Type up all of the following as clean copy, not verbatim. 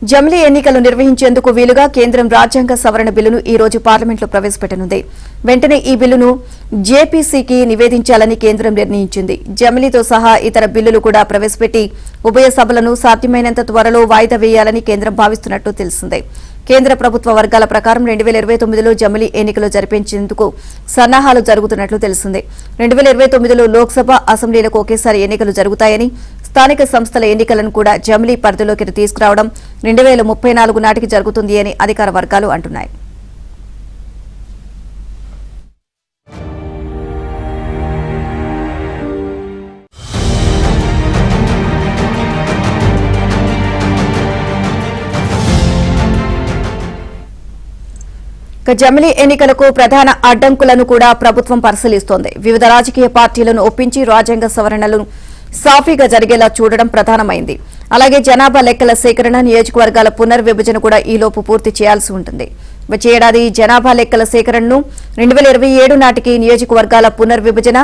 జమిలీ ఎన్నికలు నిర్వహించేందుకు వీలుగా కేంద్రం రాజ్యాంగ సవరణ బిల్లును ఈ రోజు పార్లమెంట్లో ప్రవేశపెట్టనుంది. వెంటనే ఈ బిల్లును జేపీసీకి నివేదించాలని కేంద్రం నిర్ణయించింది. జమిలీతో సహా ఇతర బిల్లులు కూడా ప్రవేశపెట్టి ఉభయ సభలను సాధ్యమైనంత త్వరలో వాయిదా వేయాలని కేంద్రం భావిస్తున్నట్టు తెలిసింది. కేంద్ర ప్రభుత్వ వర్గాల ప్రకారం 2029లో జమిలీ ఎన్నికలు జరిపించేందుకు సన్నాహాలు జరుగుతున్నట్లు తెలిసింది. 2029లో లోక్సభ, అసెంబ్లీలకు ఒకేసారి ఎన్నికలు జరుగుతాయని, స్థానిక సంస్థల ఎన్నికలను కూడా జమిలీ పరిధిలోకి తీసుకురావడం 2034 నాటికి జరుగుతుంది అని అధికార వర్గాలు అంటున్నాయి. జమిలీ ఎన్నికలకు ప్రధాన అడ్డంకులను కూడా ప్రభుత్వం పరిశీలిస్తోంది. వివిధ రాజకీయ పార్టీలను ఒప్పించి రాజ్యాంగ సవరణలను సాఫీగా జరిగేలా చూడడం ప్రధానమైంది. అలాగే జనాభా లెక్కల సేకరణ, నియోజకవర్గాల పునర్విభజన కూడా ఈలోపు పూర్తి చేయాల్సి ఉంటుంది. వచ్చే ఏడాది జనాభా లెక్కల సేకరణను 2027 నాటికి, నియోజకవర్గాల పునర్విభజన,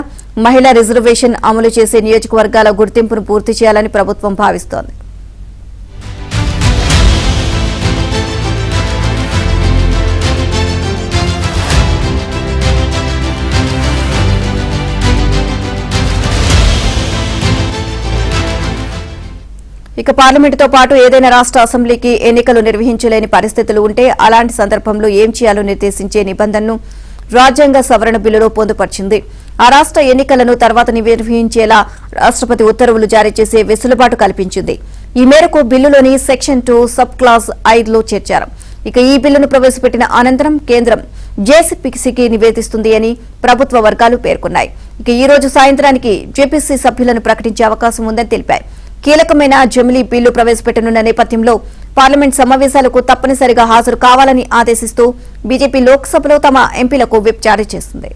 మహిళా రిజర్వేషన్ అమలు చేసే నియోజకవర్గాల గుర్తింపును పూర్తి చేయాలని ప్రభుత్వం భావిస్తోంది. ఇక పార్లమెంటుతో పాటు ఏదైనా రాష్ట్ర అసెంబ్లీకి ఎన్నికలు నిర్వహించలేని పరిస్థితులు ఉంటే అలాంటి సందర్భంలో ఏం చేయాలో నిర్దేశించే నిబంధనను రాజ్యాంగ సవరణ బిల్లులో పొందుపరిచింది. ఆ రాష్ట్ర ఎన్నికలను తర్వాత నిర్వహించేలా రాష్ట్రపతి ఉత్తర్వులు జారీ చేసే వెసులుబాటు కల్పించింది. ఈ మేరకు బిల్లులోని సెక్షన్ 2 సబ్ క్లాజ్ 5లో చేర్చారు. ఇక ఈ బిల్లును ప్రవేశపెట్టిన అనంతరం కేంద్రం జేపీసీకి నివేదిస్తుంది అని ప్రభుత్వ వర్గాలు పేర్కొన్నాయి. ఇక ఈ రోజు సాయంత్రానికి జేపీసీ సభ్యులను ప్రకటించే అవకాశం ఉందని తెలిపాయి. కీలకమైన జమిలీ బిల్లు ప్రవేశపెట్టనున్న నేపథ్యంలో పార్లమెంట్ సమావేశాలకు తప్పనిసరిగా హాజరు కావాలని ఆదేశిస్తూ బీజేపీ లోక్సభలో తమ ఎంపీలకు విప్ జారీ చేసింది.